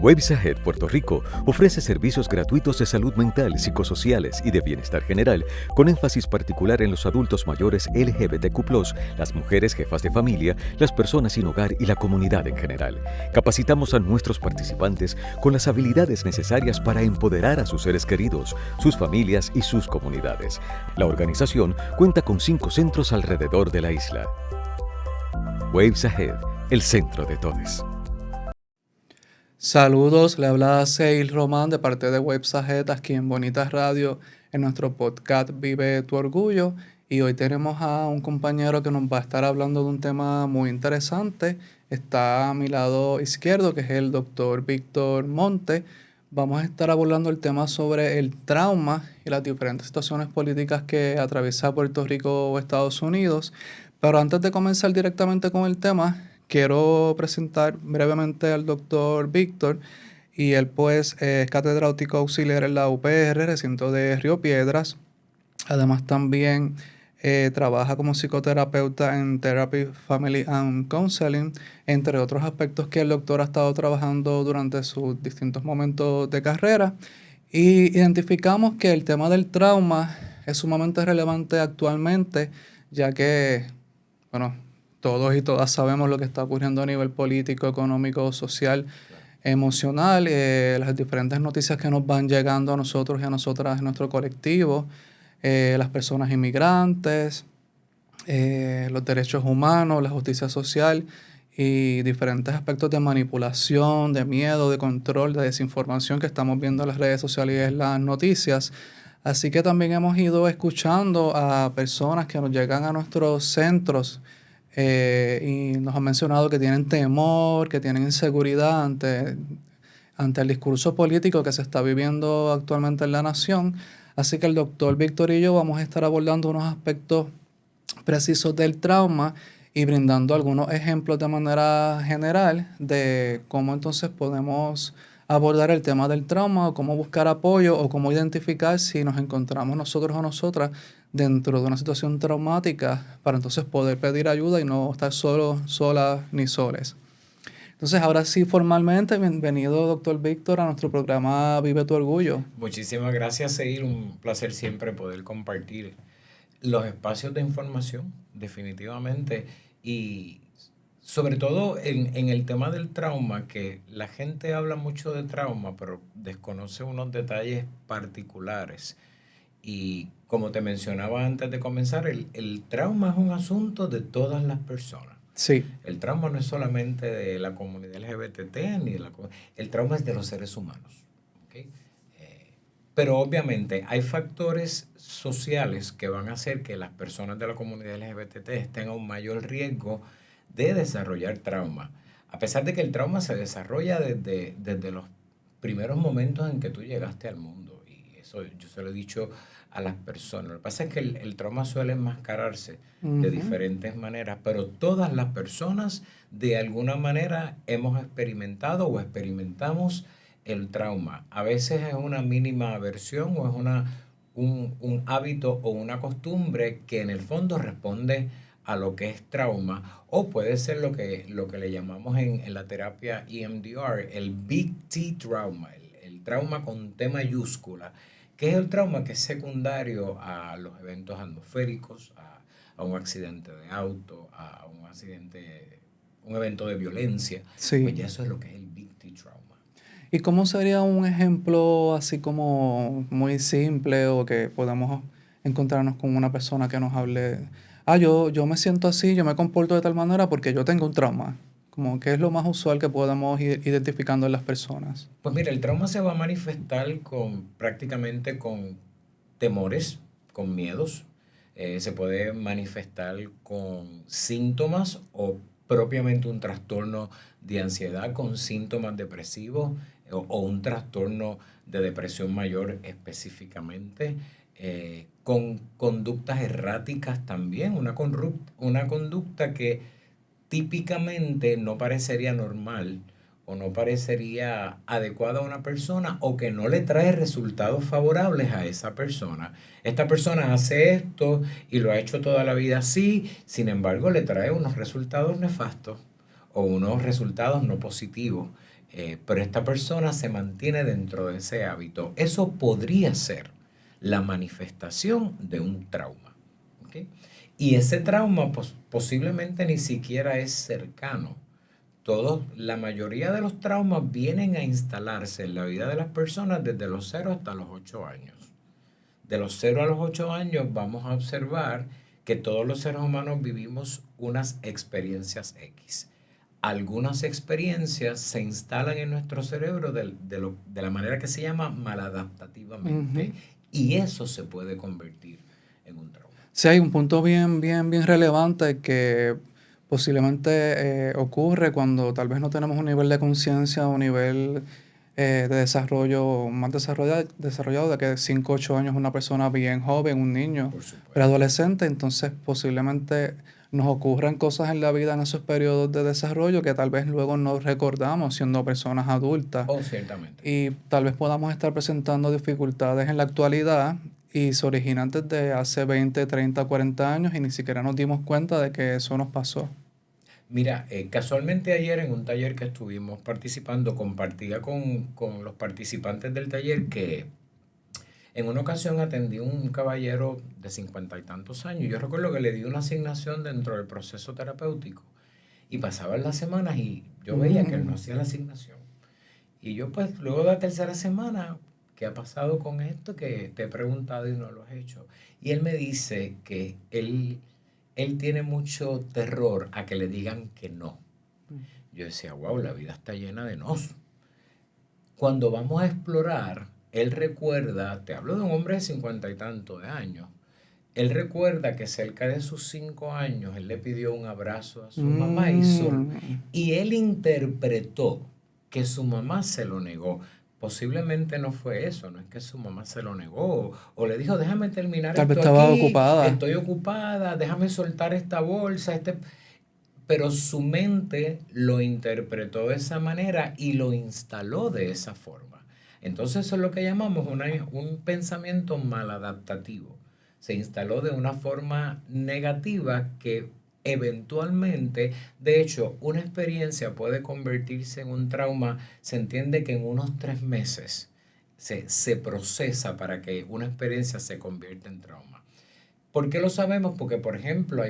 WebSahed Puerto Rico ofrece servicios gratuitos de salud mental, psicosociales y de bienestar general, con énfasis particular en los adultos mayores LGBTQ+, las mujeres jefas de familia, las personas sin hogar y la comunidad en general. Capacitamos a nuestros participantes con las habilidades necesarias para empoderar a sus seres queridos, sus familias y sus comunidades. La organización cuenta con 5 centros alrededor de la isla. WebSahed, el centro de todos. Saludos, le habla Seil Román de parte de WebSahed aquí en Bonitas Radio en nuestro podcast Vive tu Orgullo, y hoy tenemos a un compañero que nos va a estar hablando de un tema muy interesante. Está a mi lado izquierdo, que es el doctor Víctor Monte. Vamos a estar abordando el tema sobre el trauma y las diferentes situaciones políticas que atraviesa Puerto Rico o Estados Unidos. Pero antes de comenzar directamente con el tema, quiero presentar brevemente al doctor Víctor, y él pues es catedrático auxiliar en la UPR, recinto de Río Piedras. Además también trabaja como psicoterapeuta en Therapy, Family and Counseling, entre otros aspectos que el doctor ha estado trabajando durante sus distintos momentos de carrera. Y identificamos que el tema del trauma es sumamente relevante actualmente, ya que, bueno, todos y todas sabemos lo que está ocurriendo a nivel político, económico, social, emocional, las diferentes noticias que nos van llegando a nosotros y a nosotras en nuestro colectivo, las personas inmigrantes, los derechos humanos, la justicia social y diferentes aspectos de manipulación, de miedo, de control, de desinformación que estamos viendo en las redes sociales y en las noticias. Así que también hemos ido escuchando a personas que nos llegan a nuestros centros y nos han mencionado que tienen temor, que tienen inseguridad ante el discurso político que se está viviendo actualmente en la nación. Así que el doctor Víctor y yo vamos a estar abordando unos aspectos precisos del trauma y brindando algunos ejemplos de manera general de cómo entonces podemos abordar el tema del trauma, o cómo buscar apoyo, o cómo identificar si nos encontramos nosotros o nosotras dentro de una situación traumática, para entonces poder pedir ayuda y no estar solas ni soles. Entonces, ahora sí, formalmente, bienvenido, doctor Víctor, a nuestro programa Vive tu Orgullo. Muchísimas gracias, Seir. Un placer siempre poder compartir los espacios de información, definitivamente. Y sobre todo en el tema del trauma, que la gente habla mucho de trauma, pero desconoce unos detalles particulares. Y como te mencionaba antes de comenzar, el trauma es un asunto de todas las personas. Sí. El trauma no es solamente de la comunidad LGBT, el trauma es de los seres humanos. ¿Okay? Pero obviamente hay factores sociales que van a hacer que las personas de la comunidad LGBT estén a un mayor riesgo de desarrollar trauma. A pesar de que el trauma se desarrolla desde los primeros momentos en que tú llegaste al mundo. Y eso yo se lo he dicho a las personas. Lo que pasa es que el trauma suele enmascararse de diferentes maneras, pero todas las personas de alguna manera hemos experimentado o experimentamos el trauma. A veces es una mínima aversión o es un hábito o una costumbre que en el fondo responde a lo que es trauma, o puede ser lo que le llamamos en la terapia EMDR, el Big T trauma, el trauma con T mayúscula, que es el trauma que es secundario a los eventos atmosféricos, a un accidente de auto, a un evento de violencia. Sí. Pues ya eso es lo que es el Big T trauma. ¿Y cómo sería un ejemplo así como muy simple, o que podamos encontrarnos con una persona que nos hable? Yo me siento así, yo me comporto de tal manera porque yo tengo un trauma. Como, ¿qué es lo más usual que podamos ir identificando en las personas? Pues mira, el trauma se va a manifestar prácticamente con temores, con miedos. Se puede manifestar con síntomas o propiamente un trastorno de ansiedad con síntomas depresivos, o un trastorno de depresión mayor específicamente, con conductas erráticas también, una conducta que típicamente no parecería normal o no parecería adecuada a una persona, o que no le trae resultados favorables a esa persona. Esta persona hace esto y lo ha hecho toda la vida así, sin embargo le trae unos resultados nefastos o unos resultados no positivos. pero esta persona se mantiene dentro de ese hábito. Eso podría ser la manifestación de un trauma. ¿Ok? Y ese trauma posiblemente ni siquiera es cercano. La mayoría de los traumas vienen a instalarse en la vida de las personas desde los 0 hasta los 8 años. De los 0 a los 8 años vamos a observar que todos los seres humanos vivimos unas experiencias X. Algunas experiencias se instalan en nuestro cerebro de la manera que se llama maladaptativamente. Y eso se puede convertir en un trauma. Sí, hay un punto bien relevante que posiblemente ocurre cuando tal vez no tenemos un nivel de conciencia o un nivel de desarrollo más desarrollado de que 5 o 8 años una persona bien joven, un niño, Por supuesto. preadolescente, entonces posiblemente nos ocurran cosas en la vida en esos periodos de desarrollo que tal vez luego no recordamos siendo personas adultas. Oh, ciertamente. Y tal vez podamos estar presentando dificultades en la actualidad y se originan desde hace 20, 30, 40 años y ni siquiera nos dimos cuenta de que eso nos pasó. Mira, casualmente ayer en un taller que estuvimos participando, compartía con los participantes del taller que en una ocasión atendí a un caballero de 50 y tantos años. Yo recuerdo que le di una asignación dentro del proceso terapéutico y pasaban las semanas y yo veía que él no hacía la asignación. Y yo pues luego de la tercera semana, ¿qué ha pasado con esto? Que te he preguntado y no lo has hecho. Y él me dice que él tiene mucho terror a que le digan que no. Yo decía, wow, la vida está llena de nos. Cuando vamos a explorar, él recuerda, te hablo de un hombre de 50 y tantos de años, él recuerda que cerca de sus 5 años él le pidió un abrazo a su mamá y él interpretó que su mamá se lo negó. Posiblemente no fue eso, no es que su mamá se lo negó o le dijo, déjame terminar Tal vez esto estaba aquí, ocupada. estoy ocupada, déjame soltar esta bolsa, pero su mente lo interpretó de esa manera y lo instaló de esa forma. Entonces eso es lo que llamamos un pensamiento maladaptativo. Se instaló de una forma negativa que eventualmente, de hecho, una experiencia puede convertirse en un trauma. Se entiende que en unos 3 meses se procesa para que una experiencia se convierta en trauma. ¿Por qué lo sabemos? Porque, por ejemplo,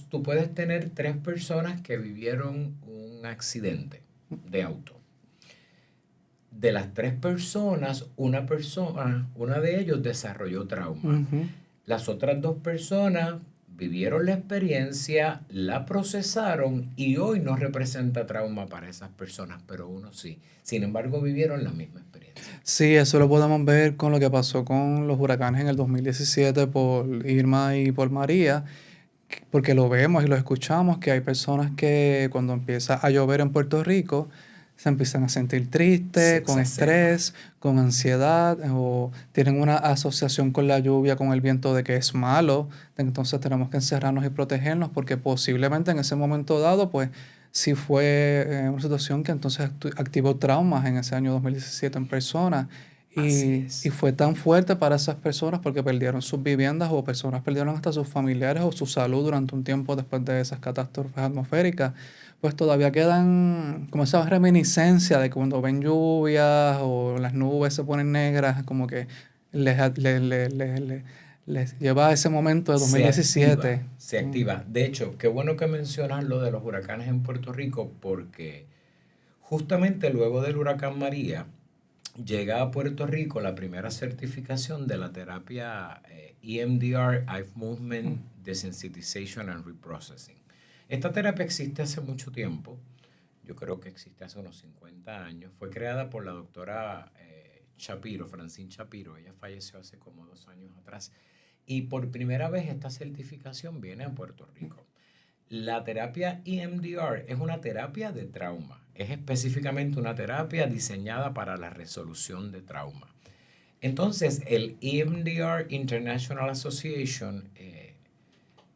tú puedes tener 3 personas que vivieron un accidente de auto. De las 3 personas, una de ellos desarrolló trauma. Las otras 2 personas vivieron la experiencia, la procesaron y hoy no representa trauma para esas personas, pero uno sí. Sin embargo, vivieron la misma experiencia. Sí, eso lo podemos ver con lo que pasó con los huracanes en el 2017 por Irma y por María, porque lo vemos y lo escuchamos, que hay personas que cuando empieza a llover en Puerto Rico se empiezan a sentir tristes, con estrés, con ansiedad, o tienen una asociación con la lluvia, con el viento de que es malo, entonces tenemos que encerrarnos y protegernos porque posiblemente en ese momento dado, pues sí fue una situación que entonces activó traumas en ese año 2017 en personas. Y fue tan fuerte para esas personas porque perdieron sus viviendas o personas perdieron hasta sus familiares o su salud durante un tiempo después de esas catástrofes atmosféricas. Pues todavía quedan como esa reminiscencia de cuando ven lluvias o las nubes se ponen negras, como que les lleva a ese momento de 2017. Se activa. De hecho, qué bueno que mencionas lo de los huracanes en Puerto Rico porque justamente luego del huracán María, llega a Puerto Rico la primera certificación de la terapia EMDR, Eye Movement Desensitization and Reprocessing. Esta terapia existe hace mucho tiempo, yo creo que existe hace unos 50 años. Fue creada por la doctora Shapiro, Francine Shapiro. Ella falleció hace como 2 años atrás. Y por primera vez esta certificación viene a Puerto Rico. La terapia EMDR es una terapia de trauma. Es específicamente una terapia diseñada para la resolución de trauma. Entonces, el EMDR International Association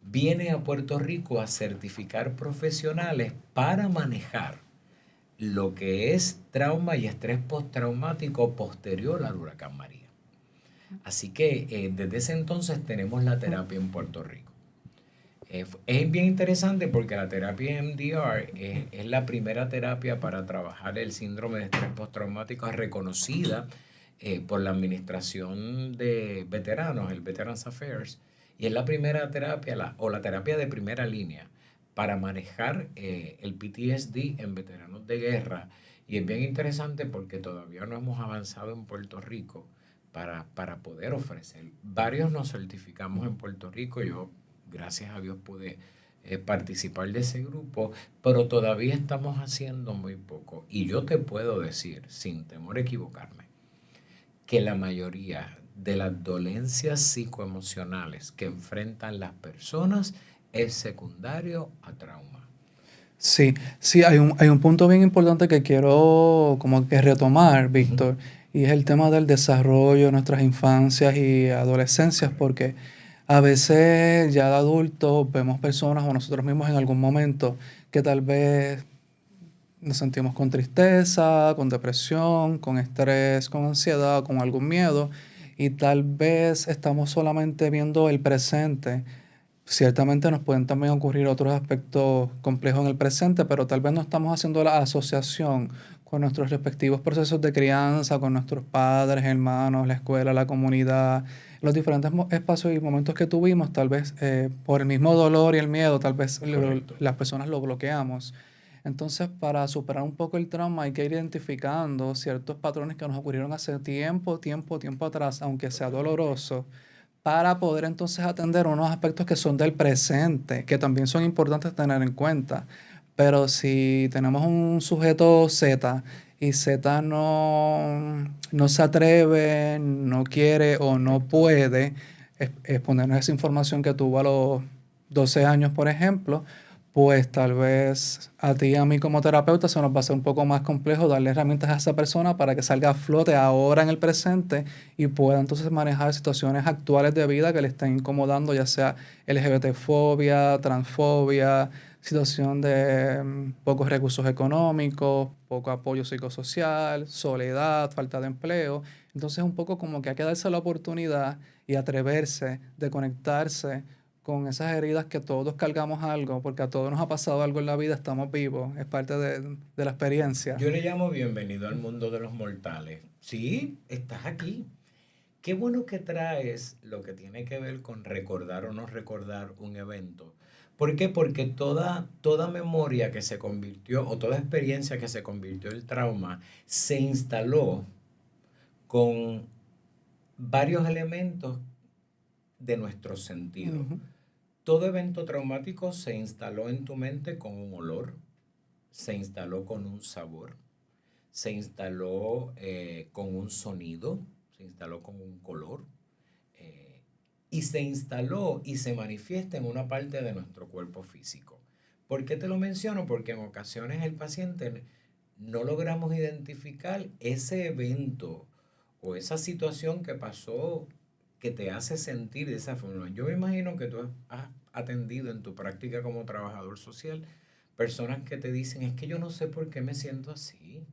viene a Puerto Rico a certificar profesionales para manejar lo que es trauma y estrés postraumático posterior al huracán María. Así que desde ese entonces tenemos la terapia en Puerto Rico. Es bien interesante porque la terapia EMDR es la primera terapia para trabajar el síndrome de estrés postraumático reconocida por la Administración de Veteranos, el Veterans Affairs, y es la primera terapia o la terapia de primera línea para manejar el PTSD en veteranos de guerra. Y es bien interesante porque todavía no hemos avanzado en Puerto Rico para poder ofrecer. Varios nos certificamos en Puerto Rico. Yo, gracias a Dios, pude participar de ese grupo, pero todavía estamos haciendo muy poco. Y yo te puedo decir, sin temor a equivocarme, que la mayoría de las dolencias psicoemocionales que enfrentan las personas es secundario a trauma. Sí, sí, hay un punto bien importante que quiero como que retomar, Ujú. Víctor, y es el tema del desarrollo de nuestras infancias y adolescencias, Correcto. porque a veces ya de adultos vemos personas o nosotros mismos en algún momento que tal vez nos sentimos con tristeza, con depresión, con estrés, con ansiedad, con algún miedo, y tal vez estamos solamente viendo el presente. Ciertamente nos pueden también ocurrir otros aspectos complejos en el presente, pero tal vez no estamos haciendo la asociación con nuestros respectivos procesos de crianza, con nuestros padres, hermanos, la escuela, la comunidad, los diferentes espacios y momentos que tuvimos, tal vez por el mismo dolor y el miedo, tal vez Correcto. las personas lo bloqueamos. Entonces, para superar un poco el trauma, hay que ir identificando ciertos patrones que nos ocurrieron hace tiempo atrás, aunque sea Totalmente. doloroso, para poder entonces atender unos aspectos que son del presente, que también son importantes tener en cuenta. Pero si tenemos un sujeto Z y Z no se atreve, no quiere o no Correcto. puede exponernos esa información que tuvo a los 12 años, por ejemplo, pues tal vez a ti y a mí como terapeuta se nos va a hacer un poco más complejo darle herramientas a esa persona para que salga a flote ahora en el presente y pueda entonces manejar situaciones actuales de vida que le estén incomodando, ya sea LGBT-fobia, transfobia, situación de pocos recursos económicos, poco apoyo psicosocial, soledad, falta de empleo. Entonces un poco como que hay que darse la oportunidad y atreverse de conectarse con esas heridas que todos cargamos algo, porque a todos nos ha pasado algo en la vida, estamos vivos, es parte de la experiencia. Yo le llamo bienvenido al mundo de los mortales. Sí, estás aquí. Qué bueno que traes lo que tiene que ver con recordar o no recordar un evento. ¿Por qué? Porque toda memoria que se convirtió o toda experiencia que se convirtió en trauma se instaló con varios elementos de nuestro sentido. Ujú. Todo evento traumático se instaló en tu mente con un olor, se instaló con un sabor, se instaló con un sonido, se instaló con un color, eh, y se instaló y se manifiesta en una parte de nuestro cuerpo físico. ¿Por qué te lo menciono? Porque en ocasiones el paciente no logramos identificar ese evento o esa situación que pasó que te hace sentir de esa forma. Yo me imagino que tú has atendido en tu práctica como trabajador social personas que te dicen, es que yo no sé por qué me siento así.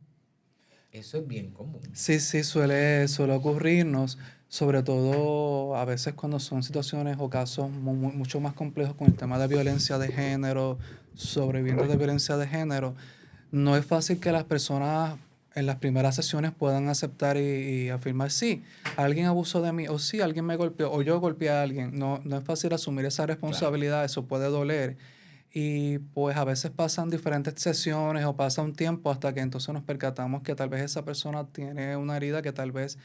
Eso es bien común. Sí, sí, suele ocurrirnos, sobre todo a veces cuando son situaciones o casos mucho más complejos con el tema de violencia de género, sobrevivientes de violencia de género. No es fácil que las personas en las primeras sesiones puedan aceptar y afirmar, sí, alguien abusó de mí, o sí, alguien me golpeó, o yo golpeé a alguien. No es fácil asumir esa Claro, responsabilidad, eso puede doler. Y pues a veces pasan diferentes sesiones o pasa un tiempo hasta que entonces nos percatamos que tal vez esa persona tiene una herida que tal vez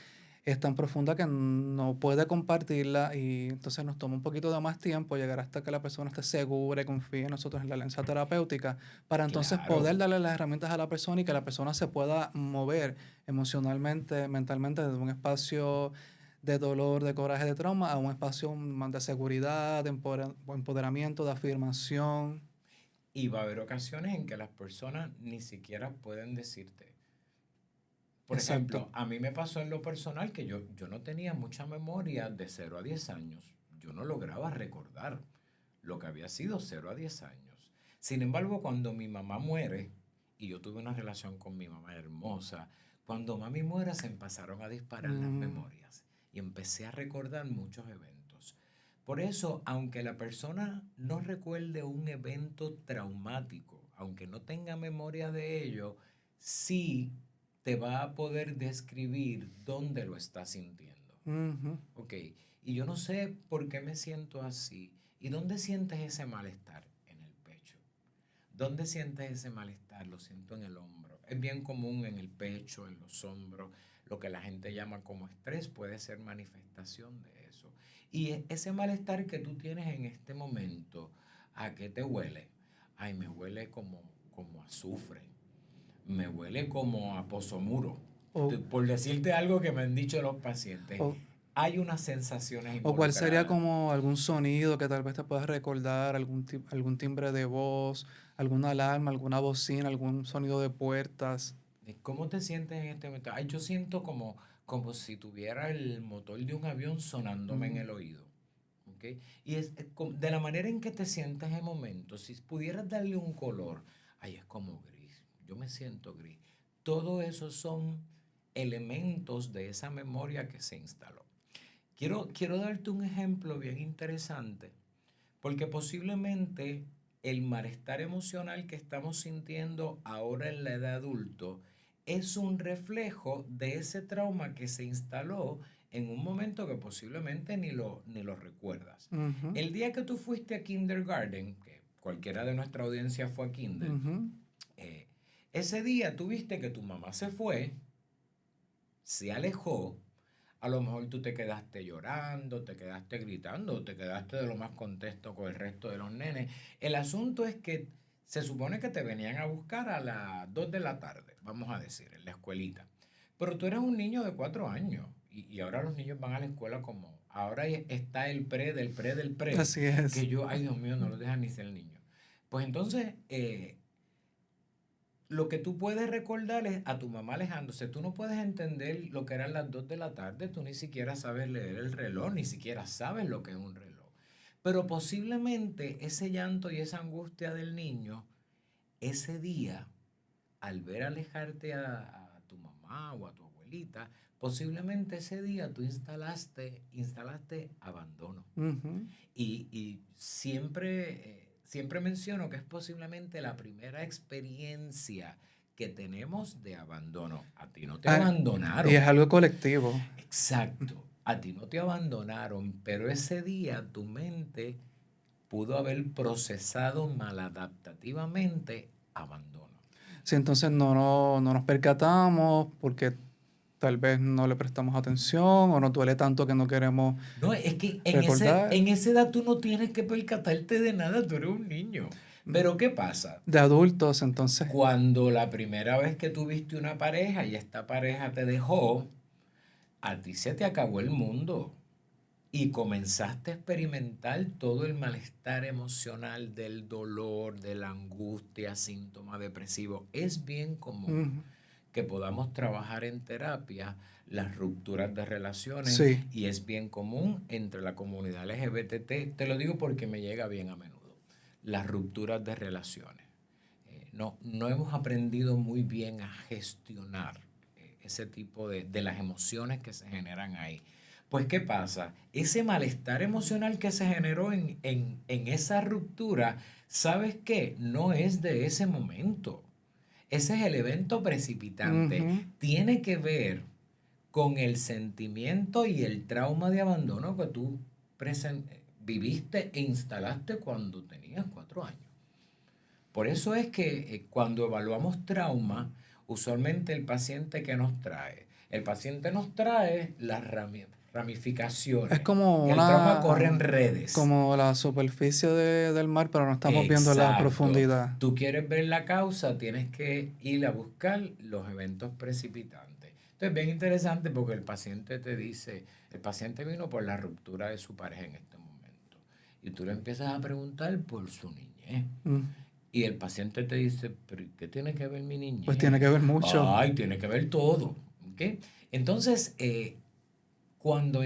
es tan profunda que no puede compartirla y entonces nos toma un poquito de más tiempo llegar hasta que la persona esté segura y confíe en nosotros en la alianza terapéutica para entonces poder claro. darle las herramientas a la persona y que la persona se pueda mover emocionalmente, mentalmente desde un espacio de dolor, de coraje, de trauma a un espacio más de seguridad, de empoderamiento, de afirmación. Y va a haber ocasiones en que las personas ni siquiera pueden decirte. Por Exacto. ejemplo, a mí me pasó en lo personal que yo no tenía mucha memoria de 0 a 10 años. Yo no lograba recordar lo que había sido 0 a 10 años. Sin embargo, cuando mi mamá muere, y yo tuve una relación con mi mamá hermosa, cuando mami muere se empezaron a disparar las Mm, memorias y empecé a recordar muchos eventos. Por eso, aunque la persona no recuerde un evento traumático, aunque no tenga memoria de ello, sí te va a poder describir dónde lo está sintiendo. Ujú. Ok, y yo no sé por qué me siento así. ¿Y dónde sientes ese malestar? En el pecho. ¿Dónde sientes ese malestar? Lo siento en el hombro. Es bien común en el pecho, en los hombros. Lo que la gente llama como estrés puede ser manifestación de eso. Y ese malestar que tú tienes en este momento, ¿a qué te huele? Ay, me huele como azufre. Me huele como a pozomuro. O, Por decirte algo que me han dicho los pacientes, o, hay unas sensaciones o cuál sería involucradas. como algún sonido que tal vez te puedas recordar, algún timbre de voz, alguna alarma, alguna bocina, algún sonido de puertas. ¿De ¿Cómo te sientes en este momento? Ay, yo siento como si tuviera el motor de un avión sonándome en Mm. el oído. ¿Ok? Y de la manera en que te sientes en el momento, si pudieras darle un color, ay, es como gris. Yo me siento gris. Todo eso son elementos de esa memoria que se instaló. Quiero darte un ejemplo bien interesante, porque posiblemente el malestar emocional que estamos sintiendo ahora en la edad adulto es un reflejo de ese trauma que se instaló en un momento que posiblemente ni lo recuerdas. Ujú, El día que tú fuiste a kindergarten, que cualquiera de nuestra audiencia fue a kinder, ujú. eh, ese día tú viste que tu mamá se fue, se alejó, a lo mejor tú te quedaste llorando, te quedaste gritando, te quedaste de lo más contento con el resto de los nenes. El asunto es que se supone que te venían a buscar a las 2 de la tarde, vamos a decir, en la escuelita. Pero tú eres un niño de 4 años y ahora los niños van a la escuela como, ahora está el pre del pre del pre, Así es. que yo, ay Dios mío, no lo dejan ni ser niño. Pues entonces, lo que tú puedes recordar es a tu mamá alejándose. Tú no puedes entender lo que eran las 2 de la tarde. Tú ni siquiera sabes leer el reloj, ni siquiera sabes lo que es un reloj. Pero posiblemente ese llanto y esa angustia del niño, ese día, al ver alejarte a tu mamá o a tu abuelita, posiblemente ese día tú instalaste abandono. Ujú. Y siempre menciono que es posiblemente la primera experiencia que tenemos de abandono. A ti no te Ah, y es abandonaron. algo colectivo. Exacto. A ti no te abandonaron, pero ese día tu mente pudo haber procesado maladaptativamente abandono. Si entonces no nos percatamos porque tal vez no le prestamos atención o nos duele tanto que no queremos No, es que recordar. en esa edad tú no tienes que percatarte de nada, tú eres un niño. Pero ¿qué pasa? De adultos, entonces. Cuando la primera vez que tuviste una pareja y esta pareja te dejó, a ti se te acabó el mundo y comenzaste a experimentar todo el malestar emocional del dolor, de la angustia, síntomas depresivos. Es bien común Ujú. que podamos trabajar en terapia las rupturas de relaciones Sí. y es bien común entre la comunidad LGBT, te lo digo porque me llega bien a menudo, las rupturas de relaciones. No hemos aprendido muy bien a gestionar ese tipo de las emociones que se generan ahí. Pues, ¿qué pasa? Ese malestar emocional que se generó en esa ruptura, ¿sabes qué? No es de ese momento. Ese es el evento precipitante. Ujú. Tiene que ver con el sentimiento y el trauma de abandono que tú viviste e instalaste cuando tenías 4 años. Por eso es que cuando evaluamos trauma, usualmente el paciente nos trae las Es ramificaciones como y el trauma corre en redes. como la superficie del mar, pero no estamos viendo la Exacto. profundidad. Tú quieres ver la causa, tienes que ir a buscar los eventos precipitantes. Entonces, bien interesante porque el paciente vino por la ruptura de su pareja en este momento. Y tú le empiezas a preguntar por su niñez. Mm. Y el paciente te dice, pero ¿qué tiene que ver mi Pues tiene niñez? que ver mucho. Ay, tiene que ver todo. ¿Ok? Entonces, cuando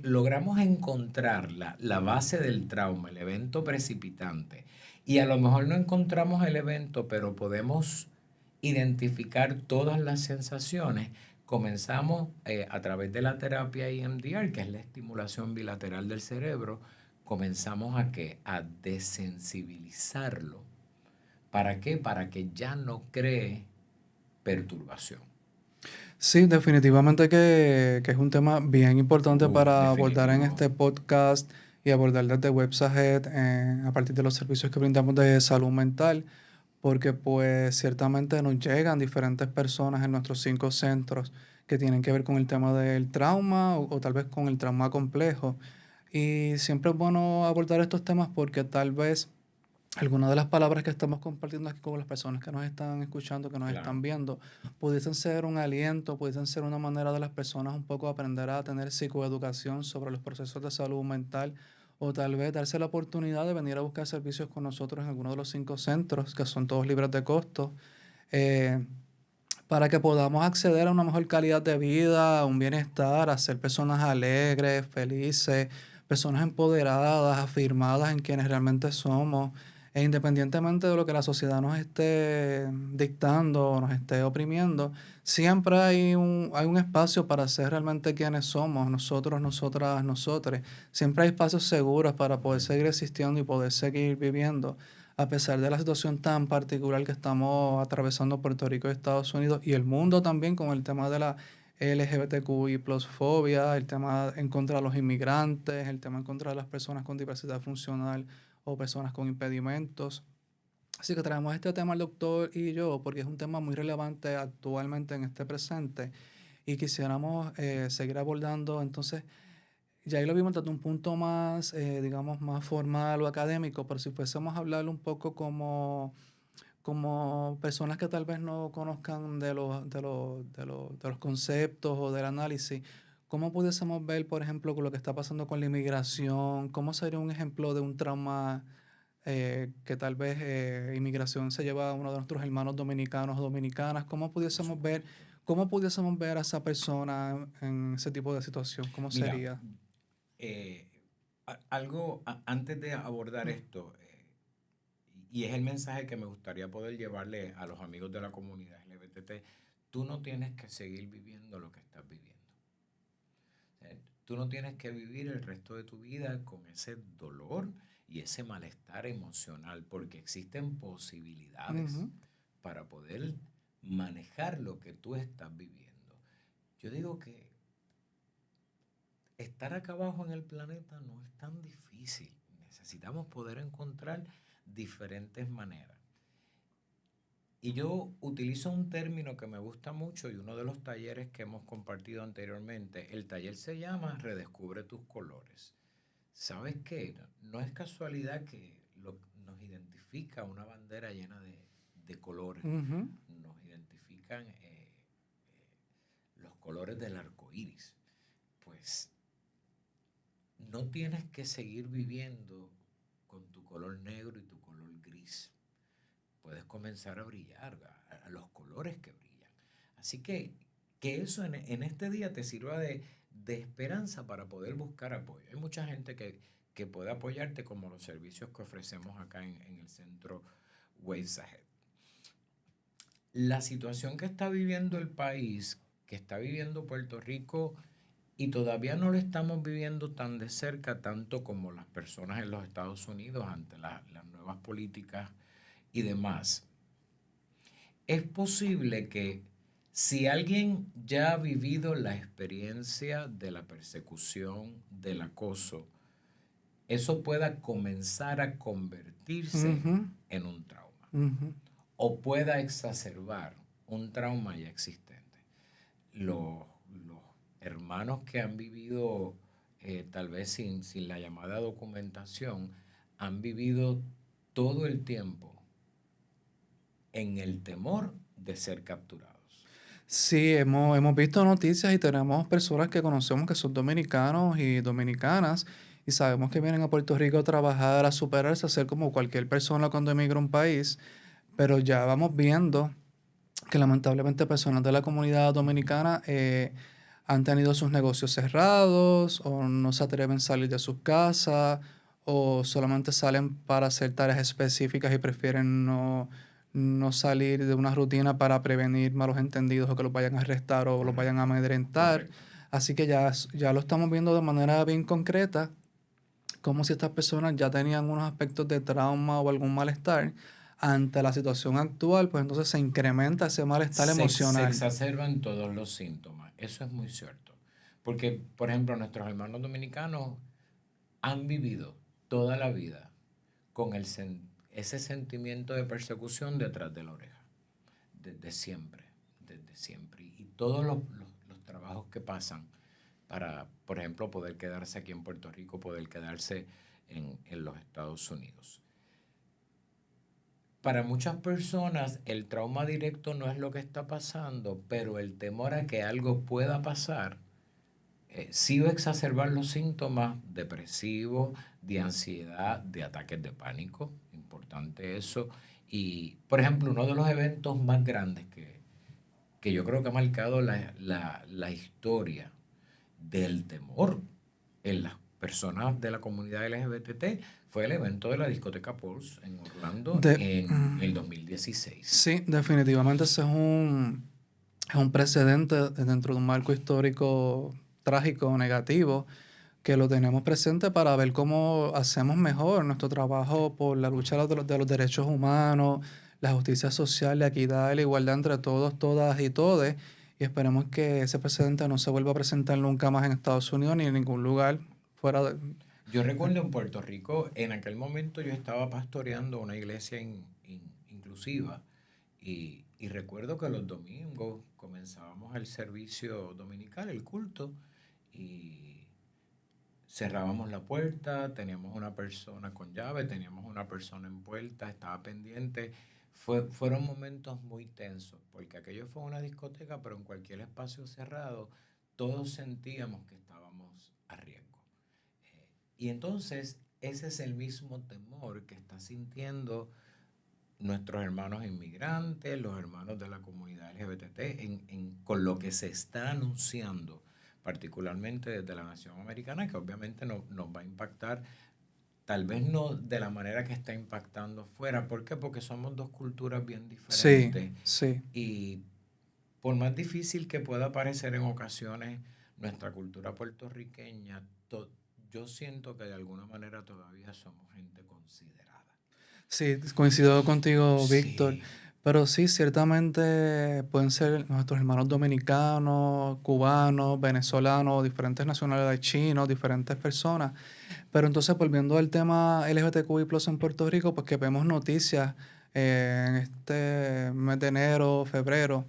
logramos encontrar la base del trauma, el evento precipitante, y a lo mejor no encontramos el evento, pero podemos identificar todas las sensaciones, comenzamos a través de la terapia EMDR, que es la estimulación bilateral del cerebro, comenzamos a ¿qué? A desensibilizarlo. ¿Para qué? Para que ya no cree perturbación. Sí, definitivamente que es un tema bien importante para abordar en Definitivo. este podcast y abordar desde WebSaget a partir de los servicios que brindamos de salud mental, porque pues ciertamente nos llegan diferentes personas en nuestros 5 centros que tienen que ver con el tema del trauma o tal vez con el trauma complejo. Y siempre es bueno abordar estos temas porque tal vez algunas de las palabras que estamos compartiendo aquí con las personas que nos están escuchando, que nos están Claro. viendo, pudiesen ser un aliento, pudiesen ser una manera de las personas un poco aprender a tener psicoeducación sobre los procesos de salud mental o tal vez darse la oportunidad de venir a buscar servicios con nosotros en alguno de los 5 centros, que son todos libres de costo, eh, para que podamos acceder a una mejor calidad de vida, a un bienestar, a ser personas alegres, felices, personas empoderadas, afirmadas en quienes realmente somos. E independientemente de lo que la sociedad nos esté dictando o nos esté oprimiendo, siempre hay un espacio para ser realmente quienes somos, nosotros, nosotras, nosotres. Siempre hay espacios seguros para poder seguir existiendo y poder seguir viviendo a pesar de la situación tan particular que estamos atravesando Puerto Rico y Estados Unidos y el mundo también con el tema de la LGBTQI plus fobia, el tema en contra de los inmigrantes, el tema en contra de las personas con diversidad funcional o personas con impedimentos. Así que traemos este tema el doctor y yo porque es un tema muy relevante actualmente en este presente y quisiéramos seguir abordando entonces ya ahí lo vimos desde un punto más, digamos, más formal o académico, pero si fuésemos a hablar un poco como personas que tal vez no conozcan de los conceptos o del análisis, ¿cómo pudiésemos ver, por ejemplo, con lo que está pasando con la inmigración? ¿Cómo sería un ejemplo de un trauma que tal vez inmigración se lleva a uno de nuestros hermanos dominicanos o dominicanas? Por supuesto. ¿Cómo pudiésemos ver a esa persona en ese tipo de situación? ¿Cómo Mira, sería? antes de abordar esto, y es el mensaje que me gustaría poder llevarle a los amigos de la comunidad LGBT, tú no tienes que seguir viviendo lo que estás viviendo. Tú no tienes que vivir el resto de tu vida con ese dolor y ese malestar emocional, porque existen posibilidades Ujú. para poder manejar lo que tú estás viviendo. Yo digo que estar acá abajo en el planeta no es tan difícil. Necesitamos poder encontrar diferentes maneras. Y yo utilizo un término que me gusta mucho y uno de los talleres que hemos compartido anteriormente, el taller se llama Redescubre tus colores. ¿Sabes qué? No es casualidad que nos identifica una bandera llena de colores. Ujú. Nos identifican los colores del arco iris. Pues no tienes que seguir viviendo con tu color negro y tu color gris. Puedes comenzar a brillar, a los colores que brillan. Así que eso en este día te sirva de esperanza para poder buscar apoyo. Hay mucha gente que puede apoyarte como los servicios que ofrecemos acá en el centro Waves Ahead. La situación que está viviendo el país, que está viviendo Puerto Rico, y todavía no lo estamos viviendo tan de cerca, tanto como las personas en los Estados Unidos ante las nuevas políticas y demás. Es posible que si alguien ya ha vivido la experiencia de la persecución, del acoso, eso pueda comenzar a convertirse Ujú. en un trauma Ujú. o pueda exacerbar un trauma ya existente. Los hermanos que han vivido tal vez sin la llamada documentación, han vivido todo el tiempo en el temor de ser capturados. Sí, hemos visto noticias y tenemos personas que conocemos que son dominicanos y dominicanas y sabemos que vienen a Puerto Rico a trabajar, a superarse, a ser como cualquier persona cuando emigra a un país, pero ya vamos viendo que lamentablemente personas de la comunidad dominicana han tenido sus negocios cerrados o no se atreven a salir de sus casas o solamente salen para hacer tareas específicas y prefieren no salir de una rutina para prevenir malos entendidos o que los vayan a arrestar o los vayan a amedrentar. Correcto. Así que ya lo estamos viendo de manera bien concreta, como si estas personas ya tenían unos aspectos de trauma o algún malestar. Ante la situación actual, pues entonces se incrementa ese malestar Se emocional. exacerban todos los síntomas. Eso es muy cierto. Porque, por ejemplo, nuestros hermanos dominicanos han vivido toda la vida con ese sentimiento de persecución detrás de la oreja. Desde siempre. Desde siempre. Y todos los trabajos que pasan para, por ejemplo, poder quedarse aquí en Puerto Rico, poder quedarse en los Estados Unidos. Para muchas personas el trauma directo no es lo que está pasando, pero el temor a que algo pueda pasar sí va a exacerbar los síntomas depresivos, de ansiedad, de ataques de pánico, importante eso. Y, por ejemplo, uno de los eventos más grandes que yo creo que ha marcado la historia del temor en las personas de la comunidad LGBT fue el evento de la discoteca Pulse en Orlando en el 2016. Sí, definitivamente ese es un precedente dentro de un marco histórico trágico, negativo, que lo tenemos presente para ver cómo hacemos mejor nuestro trabajo por la lucha de los derechos humanos, la justicia social, la equidad y la igualdad entre todos, todas y todes. Y esperemos que ese precedente no se vuelva a presentar nunca más en Estados Unidos ni en ningún lugar fuera de... Yo recuerdo en Puerto Rico, en aquel momento yo estaba pastoreando una iglesia inclusiva y recuerdo que los domingos comenzábamos el servicio dominical, el culto, y cerrábamos la puerta, teníamos una persona con llave, teníamos una persona en puerta, estaba pendiente. Fueron momentos muy tensos, porque aquello fue una discoteca, pero en cualquier espacio cerrado, todos sentíamos que estábamos a riesgo. Y entonces ese es el mismo temor que están sintiendo nuestros hermanos inmigrantes, los hermanos de la comunidad LGBT, con lo que se está anunciando, particularmente desde la nación americana, que obviamente nos va a impactar, tal vez no de la manera que está impactando fuera. ¿Por qué? Porque somos dos culturas bien Sí, diferentes. sí. Y por más difícil que pueda parecer en ocasiones nuestra cultura puertorriqueña, yo siento que de alguna manera todavía somos gente considerada. Sí, coincido contigo, Víctor. Sí, Pero sí, ciertamente pueden ser nuestros hermanos dominicanos, cubanos, venezolanos, diferentes nacionalidades chinos, diferentes personas. Pero entonces, volviendo al tema LGBTQI+ en Puerto Rico, pues que vemos noticias en este mes de enero, febrero,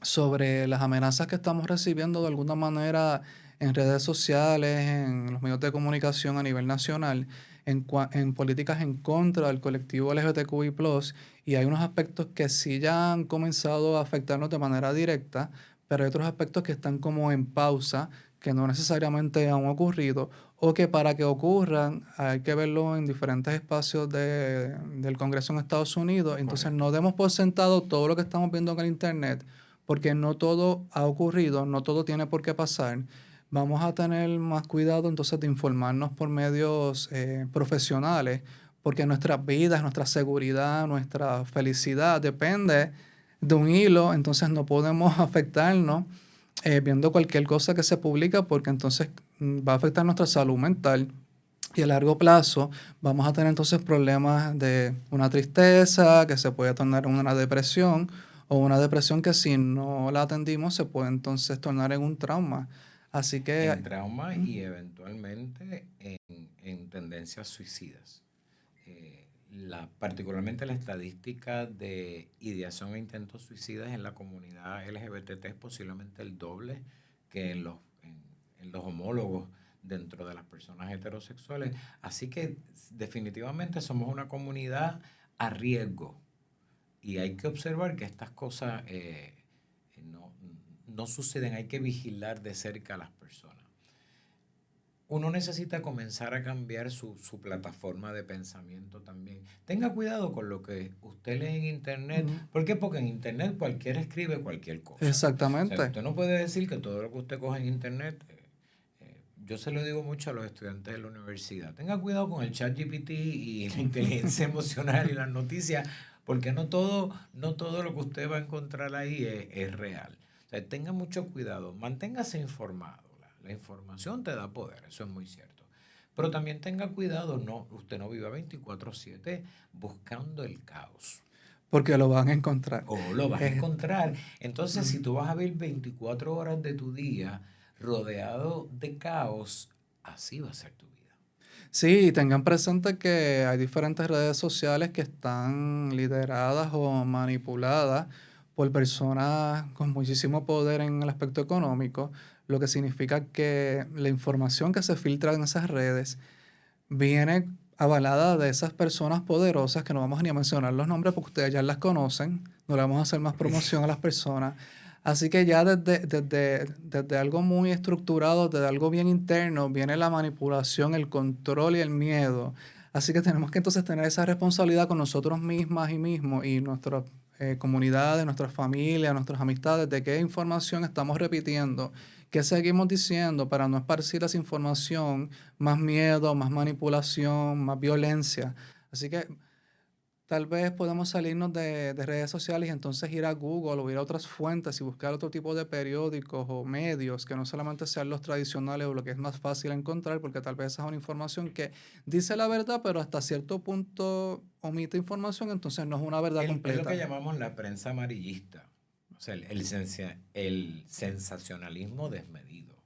sobre las amenazas que estamos recibiendo de alguna manera en redes sociales, en los medios de comunicación a nivel nacional, en políticas en contra del colectivo LGBTQI+, y hay unos aspectos que sí ya han comenzado a afectarnos de manera directa, pero hay otros aspectos que están como en pausa, que no necesariamente han ocurrido, o que para que ocurran hay que verlo en diferentes espacios del Congreso en Estados Unidos. Entonces correcto. no demos por sentado todo lo que estamos viendo en el Internet, porque no todo ha ocurrido, no todo tiene por qué pasar. Vamos a tener más cuidado entonces de informarnos por medios profesionales, porque nuestras vidas, nuestra seguridad, nuestra felicidad depende de un hilo, entonces no podemos afectarnos viendo cualquier cosa que se publica, porque entonces va a afectar nuestra salud mental. Y a largo plazo vamos a tener entonces problemas de una tristeza que se puede tornar en una depresión, o una depresión que si no la atendimos se puede entonces tornar en un trauma. Así que En trauma y eventualmente en tendencias suicidas. Particularmente la estadística de ideación e intentos suicidas en la comunidad LGBT es posiblemente el doble que en los homólogos dentro de las personas heterosexuales. Así que definitivamente somos una comunidad a riesgo y hay que observar que estas cosas no, no suceden, hay que vigilar de cerca a las personas. Uno necesita comenzar a cambiar su plataforma de pensamiento también. Tenga cuidado con lo que usted lee en internet. ¿Por qué? Porque en internet cualquiera escribe cualquier cosa. O sea, exactamente. usted no puede decir que todo lo que usted coge en internet, yo se lo digo mucho a los estudiantes de la universidad, tenga cuidado con el ChatGPT y la inteligencia emocional y las noticias, porque no todo lo que usted va a encontrar ahí es real. O sea, tenga mucho cuidado, manténgase informado. La información te da poder, eso es muy cierto. Pero también tenga cuidado, usted no viva 24/7 buscando el caos. Porque lo van a encontrar. O lo vas a Eh, encontrar. Entonces, si tú vas a vivir 24 horas de tu día rodeado de caos, así va a ser tu vida. Sí, tengan presente que hay diferentes redes sociales que están lideradas o manipuladas por personas con muchísimo poder en el aspecto económico, lo que significa que la información que se filtra en esas redes viene avalada de esas personas poderosas, que no vamos ni a mencionar los nombres porque ustedes ya las conocen, no le vamos a hacer más promoción a las personas. Así que ya desde algo muy estructurado, desde algo bien interno, viene la manipulación, el control y el miedo. Así que tenemos que entonces tener esa responsabilidad con nosotros mismas y mismos y nuestras comunidades, nuestras familias, nuestras amistades, de qué información estamos repitiendo, qué seguimos diciendo para no esparcir esa información, más miedo, más manipulación, más violencia. Así que tal vez podemos salirnos de redes sociales y entonces ir a Google o ir a otras fuentes y buscar otro tipo de periódicos o medios que no solamente sean los tradicionales o lo que es más fácil encontrar, porque tal vez esa es una información que dice la verdad, pero hasta cierto punto omite información, entonces no es una verdad Es lo que completa. llamamos la prensa amarillista, o sea, el sensacionalismo desmedido,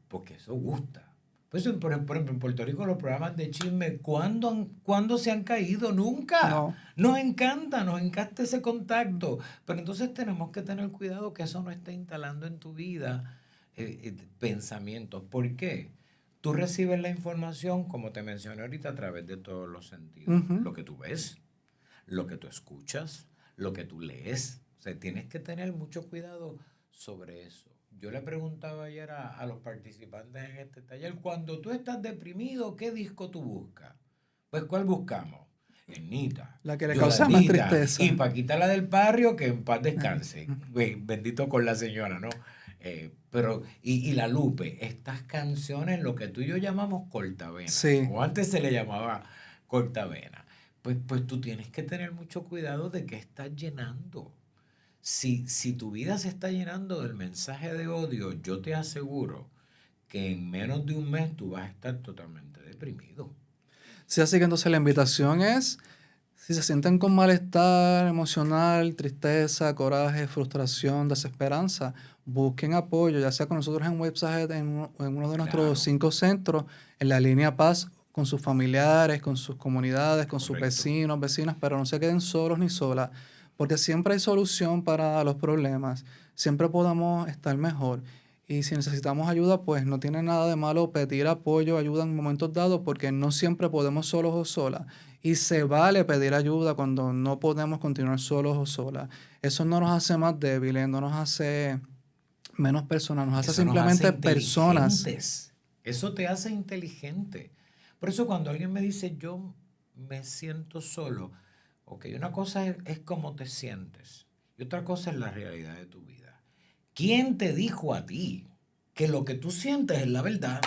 porque eso gusta. Pues, por ejemplo, en Puerto Rico los programas de chisme, ¿cuándo se han caído? Nunca. No. Nos encanta ese contacto. Pero entonces tenemos que tener cuidado que eso no esté instalando en tu vida pensamientos. ¿Por qué? Tú recibes la información, como te mencioné ahorita, a través de todos los sentidos. Ujú. Lo que tú ves, lo que tú escuchas, lo que tú lees. O sea, tienes que tener mucho cuidado sobre eso. Yo le preguntaba ayer a los participantes en este taller, cuando tú estás deprimido, ¿qué disco tú buscas? Pues, ¿cuál buscamos? Ernita, La que le causa más Yolandita y tristeza. Paquita la del barrio, que en paz descanse. Bendito con la señora, ¿no? Y la Lupe, estas canciones, lo que tú y yo llamamos cortavena, Sí. o antes se le llamaba cortavena, pues tú tienes que tener mucho cuidado de qué estás llenando. Si tu vida se está llenando del mensaje de odio, yo te aseguro que en menos de un mes tú vas a estar totalmente deprimido. Sí, así que entonces la invitación es, si se sienten con malestar emocional, tristeza, coraje, frustración, desesperanza, busquen apoyo, ya sea con nosotros en Website, en uno de nuestros Claro, 5 centros, en la línea Paz, con sus familiares, con sus comunidades, con sus correcto. vecinos, vecinas, pero no se queden solos ni solas, porque siempre hay solución para los problemas, siempre podemos estar mejor. Y si necesitamos ayuda, pues no tiene nada de malo pedir apoyo, ayuda en momentos dados, porque no siempre podemos solos o solas. Y se vale pedir ayuda cuando no podemos continuar solos o solas. Eso no nos hace más débiles, no nos hace menos personas, nos hace Eso nos hace simplemente personas. inteligentes. Eso te hace inteligente. Por eso cuando alguien me dice yo me siento solo, ok, una cosa es cómo te sientes y otra cosa es la realidad de tu vida. ¿Quién te dijo a ti que lo que tú sientes es la verdad?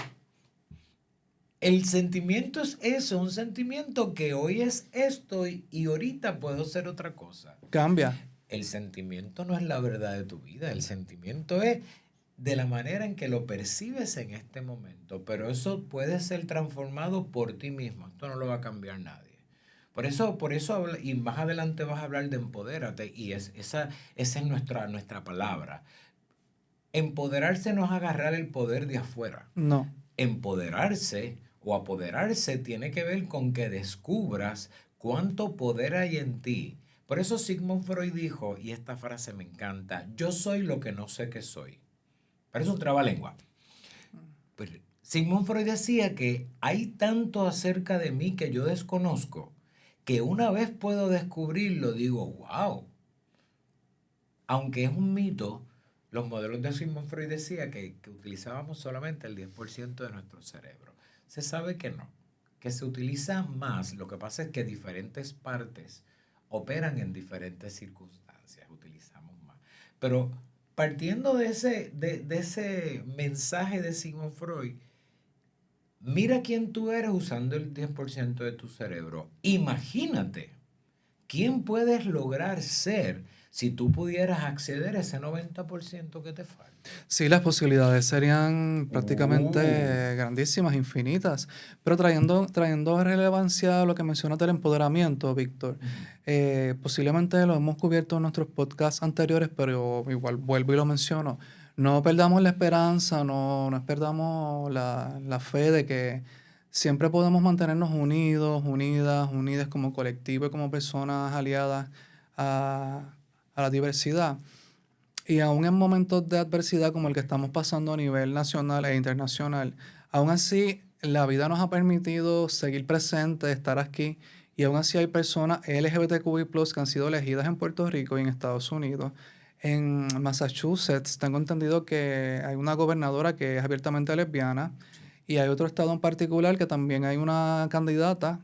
El sentimiento es eso, un sentimiento que hoy es esto y ahorita puedo ser otra cosa. Cambia. El sentimiento no es la verdad de tu vida, el sentimiento es de la manera en que lo percibes en este momento, pero eso puede ser transformado por ti mismo, esto no lo va a cambiar nadie. Y más adelante vas a hablar de empodérate, y esa es nuestra palabra. Empoderarse no es agarrar el poder de afuera. No. Empoderarse o apoderarse tiene que ver con que descubras cuánto poder hay en ti. Por eso Sigmund Freud dijo, y esta frase me encanta, yo soy lo que no sé que soy. Parece un trabalengua. Pero Sigmund Freud decía que hay tanto acerca de mí que yo desconozco, que una vez puedo descubrirlo, digo, wow. Aunque es un mito, los modelos de Sigmund Freud decía que utilizábamos solamente el 10% de nuestro cerebro. Se sabe que no, que se utiliza más. Lo que pasa es que diferentes partes operan en diferentes circunstancias, utilizamos más. Pero partiendo de ese mensaje de Sigmund Freud, mira quién tú eres usando el 10% de tu cerebro. Imagínate ¿quién puedes lograr ser si tú pudieras acceder a ese 90% que te falta? Sí, las posibilidades serían Uh, prácticamente grandísimas, infinitas, pero trayendo relevancia a lo que mencionas del empoderamiento, Víctor, Ujú. posiblemente lo hemos cubierto en nuestros podcasts anteriores, pero igual vuelvo y lo menciono. No perdamos la esperanza, no perdamos la fe de que siempre podemos mantenernos unidos, unidas como colectivo y como personas aliadas a, a la diversidad. Y aún en momentos de adversidad como el que estamos pasando a nivel nacional e internacional, aún así la vida nos ha permitido seguir presentes, estar aquí, y aún así hay personas LGBTQI+ que han sido elegidas en Puerto Rico y en Estados Unidos. En Massachusetts tengo entendido que hay una gobernadora que es abiertamente lesbiana, sí. y hay otro estado en particular que también hay una candidata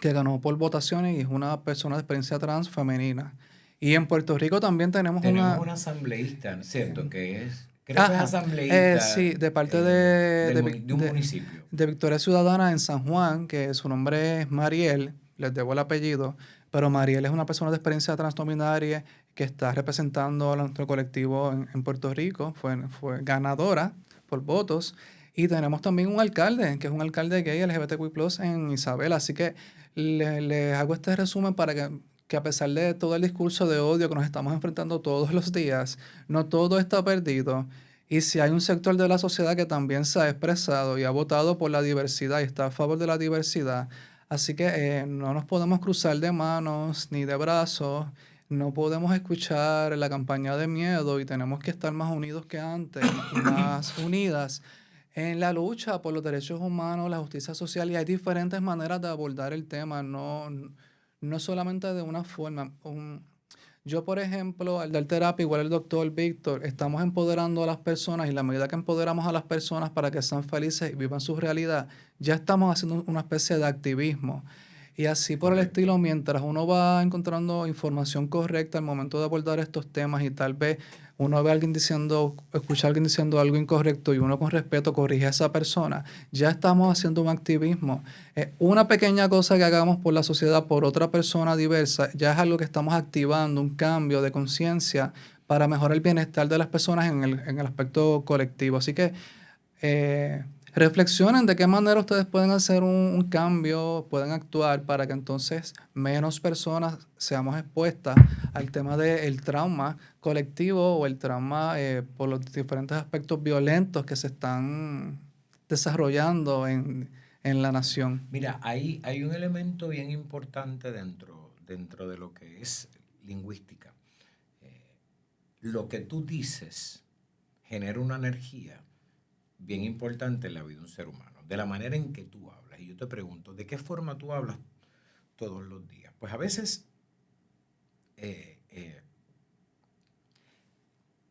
que ganó por votaciones y es una persona de experiencia trans femenina. Y en Puerto Rico también tenemos Tenemos una... un asambleísta, ¿cierto? Creo que es Ajá, sí, asambleísta de parte de de un municipio. de Victoria Ciudadana en San Juan, que su nombre es Mariel, les debo el apellido, pero Mariel es una persona de experiencia transnominaria que está representando a nuestro colectivo en Puerto Rico, fue ganadora por votos, y tenemos también un alcalde, que es un alcalde gay LGBTQI+ en Isabel, así que les hago este resumen para que a pesar de todo el discurso de odio que nos estamos enfrentando todos los días, no todo está perdido. Y si hay un sector de la sociedad que también se ha expresado y ha votado por la diversidad y está a favor de la diversidad, así que no nos podemos cruzar de manos ni de brazos, no podemos escuchar la campaña de miedo y tenemos que estar más unidos que antes y más unidas en la lucha por los derechos humanos, la justicia social, y hay diferentes maneras de abordar el tema, no solamente de una forma. Yo, por ejemplo, al dar terapia, igual el doctor Víctor, estamos empoderando a las personas, y la medida que empoderamos a las personas para que sean felices y vivan su realidad, ya estamos haciendo una especie de activismo. Y así por el Correcto. estilo, mientras uno va encontrando información correcta al momento de abordar estos temas, y tal vez uno ve a alguien diciendo, escucha a alguien diciendo algo incorrecto y uno con respeto corrige a esa persona, ya estamos haciendo un activismo. Una pequeña cosa que hagamos por la sociedad, por otra persona diversa, ya es algo que estamos activando, un cambio de conciencia para mejorar el bienestar de las personas en el aspecto colectivo. Así que eh, reflexionen de qué manera ustedes pueden hacer un cambio, pueden actuar para que entonces menos personas seamos expuestas al tema del trauma colectivo o el trauma por los diferentes aspectos violentos que se están desarrollando en la nación. Mira, hay un elemento bien importante dentro de lo que es lingüística. Lo que tú dices genera una energía bien importante en la vida de un ser humano, de la manera en que tú hablas. Y yo te pregunto, ¿de qué forma tú hablas todos los días? Pues a veces, eh, eh,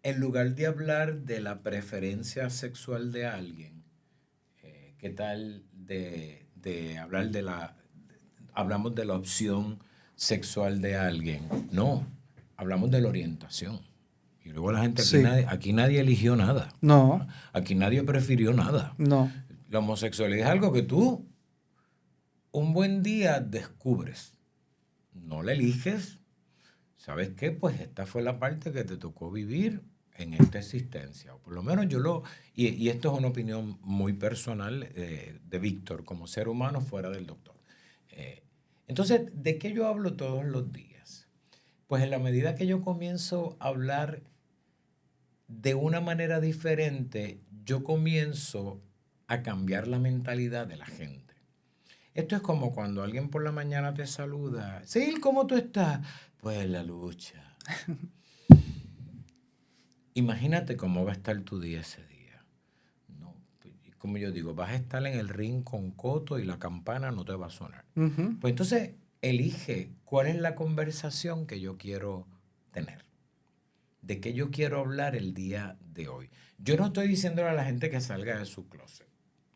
en lugar de hablar de la preferencia sexual de alguien, ¿qué tal de hablar hablamos de la opción sexual de alguien? No, hablamos de la orientación. Y luego la gente, Sí, aquí nadie eligió nada. no, Aquí nadie prefirió nada. no, La homosexualidad es algo que tú un buen día descubres. No la eliges. ¿Sabes qué? Pues esta fue la parte que te tocó vivir en esta existencia. O por lo menos y esto es una opinión muy personal de Víctor como ser humano fuera del doctor. Entonces, ¿de qué yo hablo todos los días? Pues en la medida que yo comienzo a hablar de una manera diferente, yo comienzo a cambiar la mentalidad de la gente. Esto es como cuando alguien por la mañana te saluda. Sí, ¿cómo tú estás? Pues la lucha. Imagínate cómo va a estar tu día ese día. No, como yo digo, vas a estar en el ring con coto y la campana no te va a sonar. ujú, Pues entonces elige cuál es la conversación que yo quiero tener. De qué yo quiero hablar el día de hoy. Yo no estoy diciéndole a la gente que salga de su closet.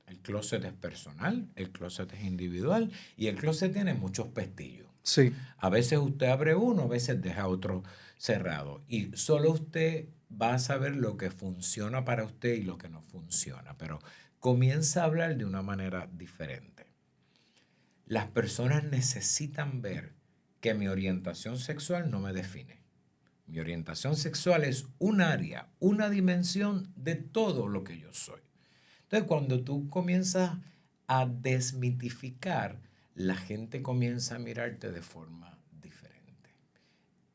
El closet es personal, el closet es individual y el closet tiene muchos pestillos. sí, A veces usted abre uno, a veces deja otro cerrado. Y solo usted va a saber lo que funciona para usted y lo que no funciona. Pero comienza a hablar de una manera diferente. Las personas necesitan ver que mi orientación sexual no me define. Mi orientación sexual es un área, una dimensión de todo lo que yo soy. Entonces, cuando tú comienzas a desmitificar, la gente comienza a mirarte de forma diferente.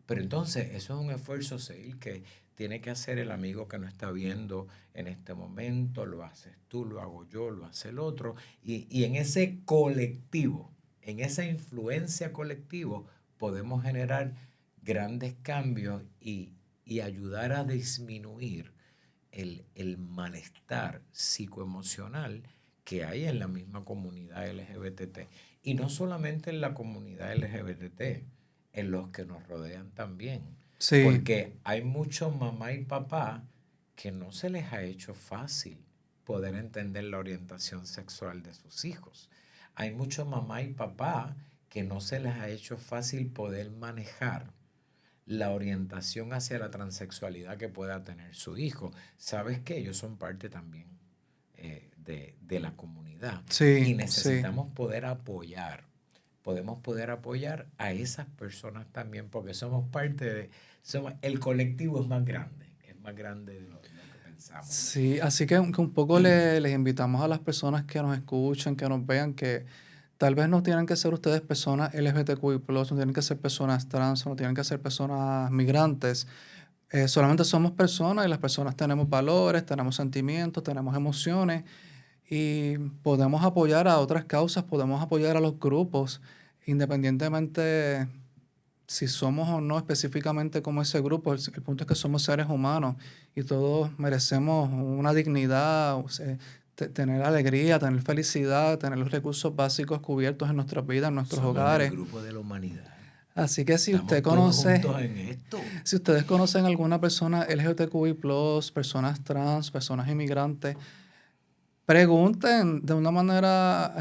Pero entonces, eso es un esfuerzo, Seil, que tiene que hacer el amigo que no está viendo en este momento, lo haces tú, lo hago yo, lo hace el otro, y en ese colectivo, en esa influencia colectiva, podemos generar grandes cambios y ayudar a disminuir el malestar psicoemocional que hay en la misma comunidad LGBT. Y no solamente en la comunidad LGBT, en los que nos rodean también. Sí, Porque hay muchos mamá y papá que no se les ha hecho fácil poder entender la orientación sexual de sus hijos. Hay muchos mamá y papá que no se les ha hecho fácil poder manejar la orientación hacia la transexualidad que pueda tener su hijo. ¿Sabes qué? Ellos son parte también de la comunidad y sí, sí. necesitamos poder apoyar. Podemos poder apoyar a esas personas también porque somos parte el colectivo es más grande de lo que pensamos. Sí, así que un poco les invitamos a las personas que nos escuchen, que nos vean, que tal vez no tienen que ser ustedes personas LGBTQI+, no tienen que ser personas trans, no tienen que ser personas migrantes. Solamente somos personas y las personas tenemos valores, tenemos sentimientos, tenemos emociones y podemos apoyar a otras causas, podemos apoyar a los grupos, independientemente si somos o no específicamente como ese grupo. El punto es que somos seres humanos y todos merecemos una dignidad, o sea, tener alegría, tener felicidad, tener los recursos básicos cubiertos en nuestras vidas, en nuestros Somos del hogares. grupo de la humanidad. Así que si usted Estamos todos conoce, juntos en esto. si ustedes conocen alguna persona LGBTQI+, personas trans, personas inmigrantes, pregunten de una manera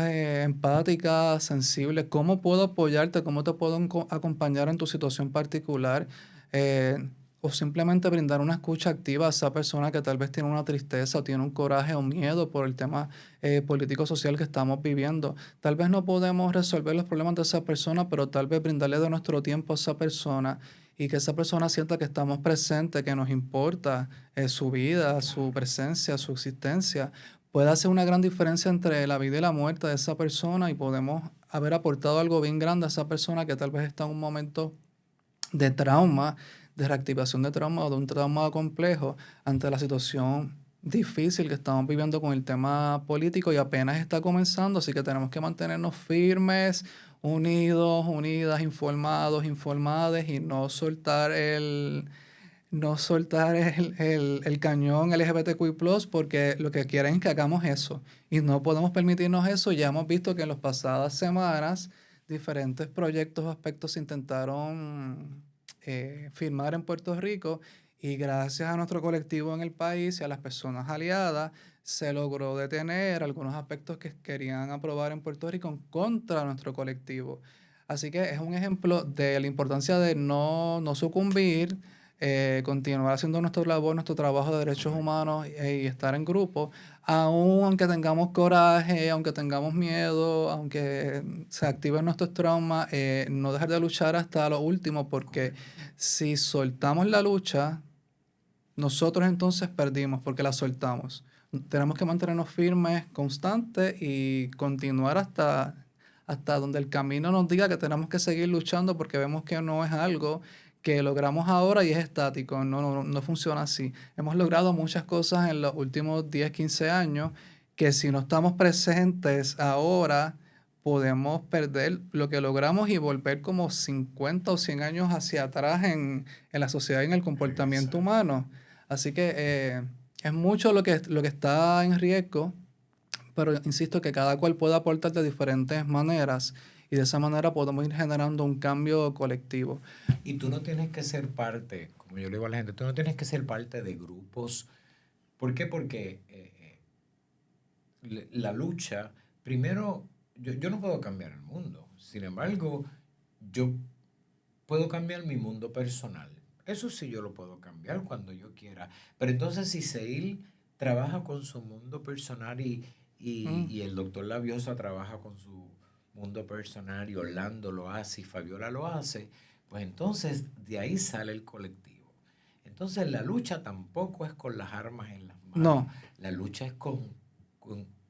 empática, sensible, cómo puedo apoyarte, cómo te puedo acompañar en tu situación particular, eh, o simplemente brindar una escucha activa a esa persona que tal vez tiene una tristeza o tiene un coraje o miedo por el tema político-social que estamos viviendo. Tal vez no podemos resolver los problemas de esa persona, pero tal vez brindarle de nuestro tiempo a esa persona y que esa persona sienta que estamos presentes, que nos importa su vida, su presencia, su existencia, puede hacer una gran diferencia entre la vida y la muerte de esa persona y podemos haber aportado algo bien grande a esa persona que tal vez está en un momento de trauma, de reactivación de trauma o de un trauma complejo ante la situación difícil que estamos viviendo con el tema político y apenas está comenzando, así que tenemos que mantenernos firmes, unidos, unidas, informados, informadas y no soltar el cañón LGBTQI+, porque lo que quieren es que hagamos eso. Y no podemos permitirnos eso. Ya hemos visto que en las pasadas semanas diferentes proyectos o aspectos se intentaron firmar en Puerto Rico y gracias a nuestro colectivo en el país y a las personas aliadas se logró detener algunos aspectos que querían aprobar en Puerto Rico en contra de nuestro colectivo. Así que es un ejemplo de la importancia de no sucumbir, continuar haciendo nuestro labor, nuestro trabajo de derechos humanos y estar en grupo, aun aunque tengamos coraje, aunque tengamos miedo, aunque se activen nuestros traumas, no dejar de luchar hasta lo último, porque si soltamos la lucha, nosotros entonces perdimos porque la soltamos. Tenemos que mantenernos firmes, constantes y continuar hasta donde el camino nos diga que tenemos que seguir luchando porque vemos que no es algo que logramos ahora y es estático. No funciona así. Hemos logrado muchas cosas en los últimos 10, 15 años que si no estamos presentes ahora, podemos perder lo que logramos y volver como 50 o 100 años hacia atrás en la sociedad y en el comportamiento Exacto. humano. Así que es mucho lo que está en riesgo, pero insisto que cada cual puede aportar de diferentes maneras y de esa manera podemos ir generando un cambio colectivo. Y tú no tienes que ser parte, como yo le digo a la gente, tú no tienes que ser parte de grupos. ¿Por qué? Porque la lucha, primero, yo no puedo cambiar el mundo. Sin embargo, yo puedo cambiar mi mundo personal. Eso sí yo lo puedo cambiar cuando yo quiera. Pero entonces si Seil trabaja con su mundo personal Mm, y el doctor Labiosa trabaja con su Mundo Personal y Orlando lo hace y Fabiola lo hace, pues entonces de ahí sale el colectivo. Entonces la lucha tampoco es con las armas en las manos. No. La lucha es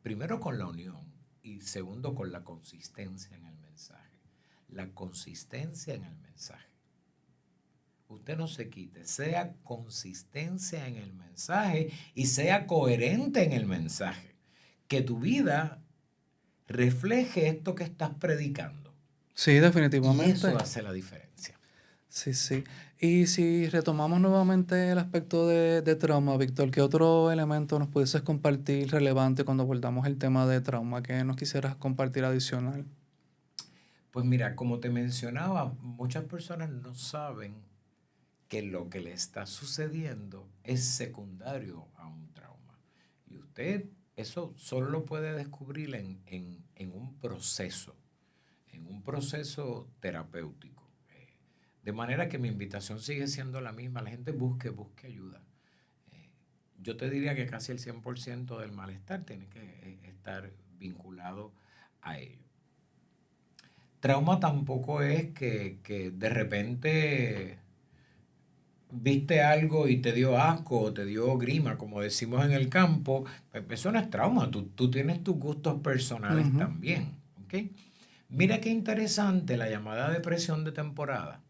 primero con la unión y segundo con la consistencia en el mensaje. La consistencia en el mensaje. Usted no se quite, sea consistencia en el mensaje y sea coherente en el mensaje. Que tu vida refleje esto que estás predicando. Sí, Y definitivamente. eso hace la diferencia. Sí, sí. Y si retomamos nuevamente el aspecto de trauma, Víctor, ¿qué otro elemento nos pudieses compartir relevante cuando abordamos el tema de trauma? ¿Qué nos quisieras compartir adicional? Pues mira, como te mencionaba, muchas personas no saben que lo que le está sucediendo es secundario a un trauma. Y usted eso solo lo puede descubrir en un proceso terapéutico. De manera que mi invitación sigue siendo la misma. La gente busque ayuda. Yo te diría que casi el 100% del malestar tiene que estar vinculado a ello. Trauma tampoco es que de repente viste algo y te dio asco o te dio grima, como decimos en el campo. Pues eso no es trauma. Tú tienes tus gustos personales también. ¿Okay? Mira qué interesante la llamada depresión de temporada,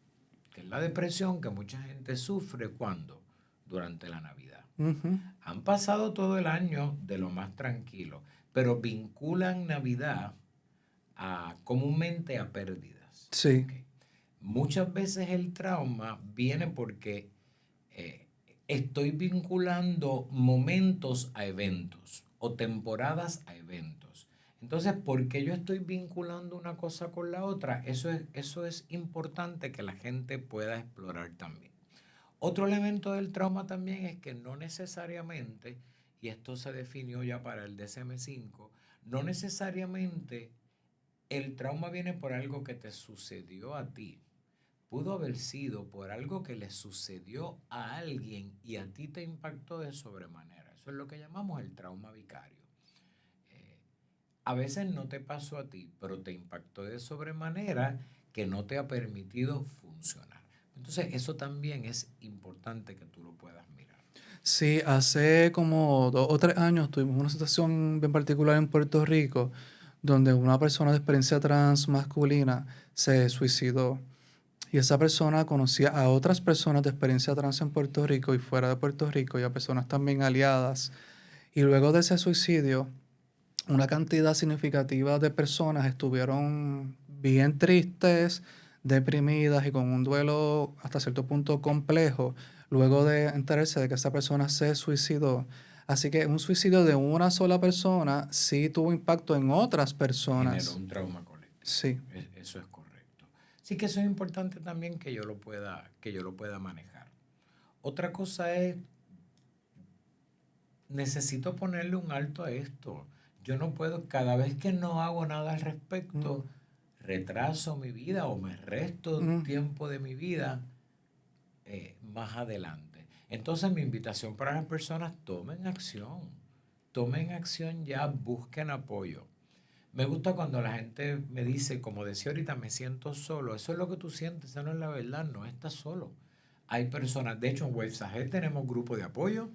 que es la depresión que mucha gente sufre cuando durante la Navidad. Han pasado todo el año de lo más tranquilo, pero vinculan Navidad comúnmente a pérdidas. Sí. ¿Okay? Muchas veces el trauma viene porque estoy vinculando momentos a eventos o temporadas a eventos. Entonces, ¿por qué yo estoy vinculando una cosa con la otra? Eso es importante que la gente pueda explorar también. Otro elemento del trauma también es que no necesariamente, y esto se definió ya para el DSM-5, no necesariamente el trauma viene por algo que te sucedió a ti. Pudo haber sido por algo que le sucedió a alguien y a ti te impactó de sobremanera. Eso es lo que llamamos el trauma vicario. A veces no te pasó a ti, pero te impactó de sobremanera que no te ha permitido funcionar. Entonces, eso también es importante que tú lo puedas mirar. Sí, hace como 2 o 3 años tuvimos una situación bien particular en Puerto Rico donde una persona de experiencia trans masculina se suicidó. Y esa persona conocía a otras personas de experiencia trans en Puerto Rico y fuera de Puerto Rico y a personas también aliadas. Y luego de ese suicidio, una cantidad significativa de personas estuvieron bien tristes, deprimidas y con un duelo hasta cierto punto complejo, luego de enterarse de que esa persona se suicidó. Así que un suicidio de una sola persona sí tuvo impacto en otras Generó personas. un trauma colectivo. Sí. Eso es correcto. Sí que eso es importante también que yo lo pueda manejar. Otra cosa es, necesito ponerle un alto a esto. Yo no puedo, cada vez que no hago nada al respecto, retraso mi vida o me resto tiempo de mi vida más adelante. Entonces mi invitación para las personas, tomen acción ya, busquen apoyo. Me gusta cuando la gente me dice, como decía ahorita, me siento solo. Eso es lo que tú sientes, eso no es la verdad, no estás solo. Hay personas, de hecho en WebSaget tenemos grupo de apoyo.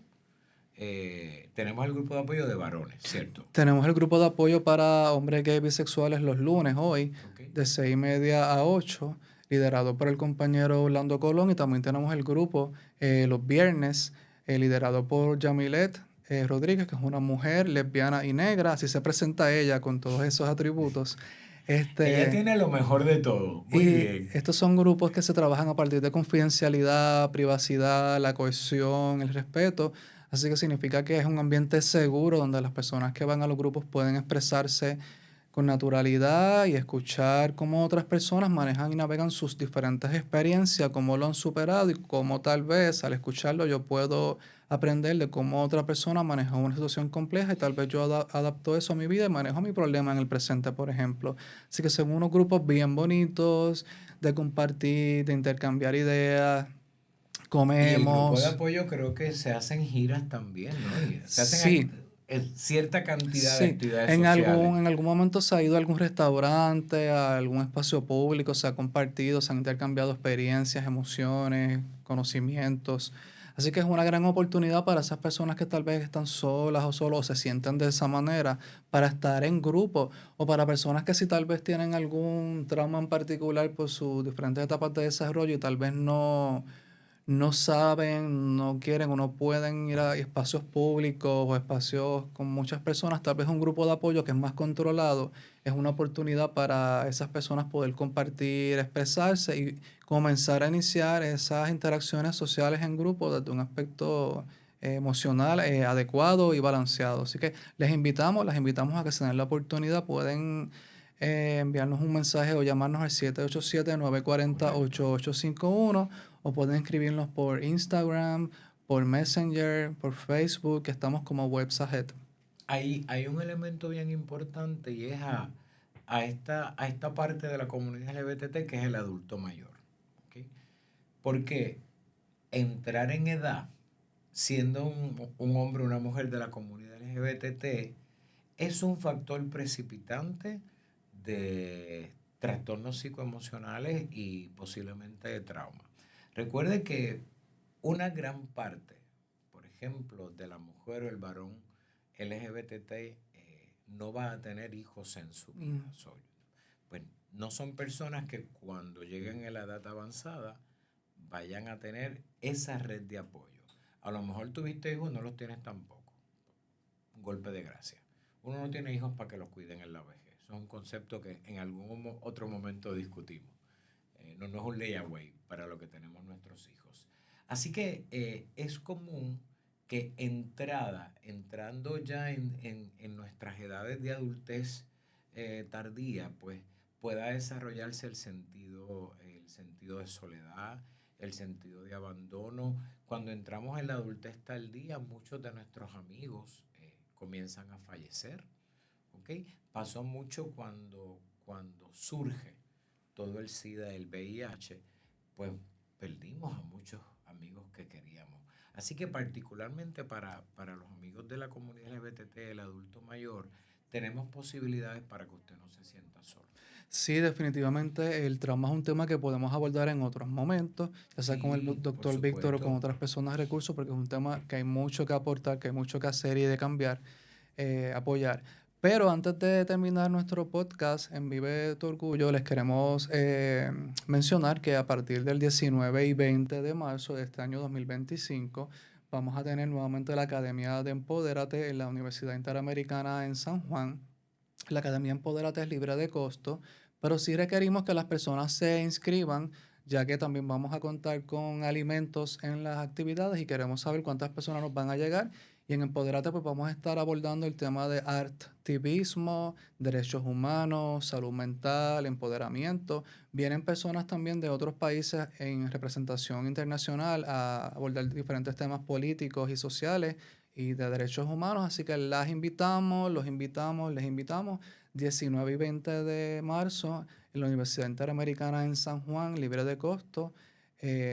Tenemos el grupo de apoyo de varones, ¿cierto? Tenemos el grupo de apoyo para hombres gays bisexuales los lunes, hoy, de 6:30 a 8, liderado por el compañero Orlando Colón. Y también tenemos el grupo los viernes, liderado por Yamilet Rodríguez, que es una mujer lesbiana y negra. Así se presenta ella con todos esos atributos. Ella tiene lo mejor de todo. Muy bien. Estos son grupos que se trabajan a partir de confidencialidad, privacidad, la cohesión, el respeto. Así que significa que es un ambiente seguro donde las personas que van a los grupos pueden expresarse con naturalidad y escuchar cómo otras personas manejan y navegan sus diferentes experiencias, cómo lo han superado y cómo tal vez al escucharlo yo puedo aprender de cómo otra persona manejó una situación compleja y tal vez yo adapto eso a mi vida y manejo mi problema en el presente, por ejemplo. Así que son unos grupos bien bonitos de compartir, de intercambiar ideas. Comemos. Y el grupo de apoyo creo que se hacen giras también, ¿no? Sí. cierta cantidad de Sí, actividades en sociales. algún momento se ha ido a algún restaurante, a algún espacio público, se ha compartido, se han intercambiado experiencias, emociones, conocimientos. Así que es una gran oportunidad para esas personas que tal vez están solas o solos o se sienten de esa manera, para estar en grupo o para personas que si tal vez tienen algún trauma en particular por sus diferentes etapas de desarrollo y tal vez no saben, no quieren o no pueden ir a espacios públicos o espacios con muchas personas, tal vez un grupo de apoyo que es más controlado, es una oportunidad para esas personas poder compartir, expresarse y comenzar a iniciar esas interacciones sociales en grupo desde un aspecto emocional adecuado y balanceado. Así que las invitamos a que se den la oportunidad, pueden enviarnos un mensaje o llamarnos al 787-940-8851 o pueden escribirnos por Instagram, por Messenger, por Facebook, que estamos como Websajet. Hay un elemento bien importante y es a esta parte de la comunidad LGBT que es el adulto mayor. ¿Ok? Porque entrar en edad, siendo un hombre o una mujer de la comunidad LGBT, es un factor precipitante de trastornos psicoemocionales y posiblemente de trauma. Recuerde que una gran parte, por ejemplo, de la mujer o el varón LGBT no va a tener hijos en su vida. Pues no son personas que cuando lleguen a la edad avanzada vayan a tener esa red de apoyo. A lo mejor tuviste hijos, no los tienes tampoco. Un golpe de gracia. Uno no tiene hijos para que los cuiden en la vejez. Eso es un concepto que en algún otro momento discutimos. No es un layaway para lo que tenemos nuestros hijos. Así que es común que entrando ya en nuestras edades de adultez tardía, pues pueda desarrollarse el sentido de soledad, el sentido de abandono. Cuando entramos en la adultez tardía, muchos de nuestros amigos comienzan a fallecer. ¿Okay? Pasó mucho cuando surge todo el SIDA, el VIH, pues perdimos a muchos amigos que queríamos. Así que particularmente para los amigos de la comunidad LGBT, el adulto mayor, tenemos posibilidades para que usted no se sienta solo. Sí, definitivamente el trauma es un tema que podemos abordar en otros momentos, ya sea con el doctor Víctor o con otras personas de recursos, porque es un tema que hay mucho que aportar, que hay mucho que hacer y de cambiar, apoyar. Pero antes de terminar nuestro podcast en Vive tu Orgullo, les queremos mencionar que a partir del 19 y 20 de marzo de este año 2025 vamos a tener nuevamente la Academia de Empodérate en la Universidad Interamericana en San Juan. La Academia Empodérate es libre de costo, pero sí requerimos que las personas se inscriban, ya que también vamos a contar con alimentos en las actividades y queremos saber cuántas personas nos van a llegar. Y en Empodérate pues vamos a estar abordando el tema de activismo, derechos humanos, salud mental, empoderamiento. Vienen personas también de otros países en representación internacional a abordar diferentes temas políticos y sociales y de derechos humanos. Así que les invitamos 19 y 20 de marzo en la Universidad Interamericana en San Juan, libre de costo,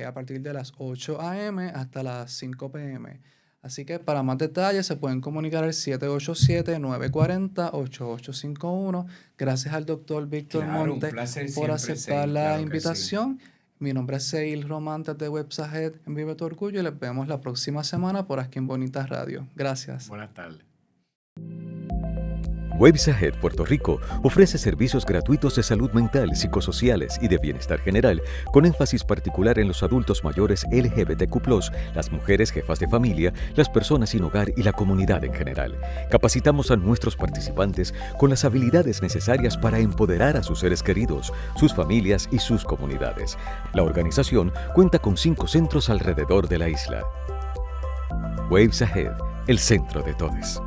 a partir de las 8 a.m. hasta las 5 p.m. Así que para más detalles se pueden comunicar al 787-940-8851. Gracias al doctor Víctor Monte por aceptar la invitación. Sí. Mi nombre es Seil Román de Websajet en Vive tu Orgullo y les vemos la próxima semana por aquí en Bonita Radio. Gracias. Buenas tardes. Websajet Puerto Rico ofrece servicios gratuitos de salud mental, psicosociales y de bienestar general, con énfasis particular en los adultos mayores LGBTQ+, las mujeres jefas de familia, las personas sin hogar y la comunidad en general. Capacitamos a nuestros participantes con las habilidades necesarias para empoderar a sus seres queridos, sus familias y sus comunidades. La organización cuenta con 5 centros alrededor de la isla. Websajet, el centro de todos.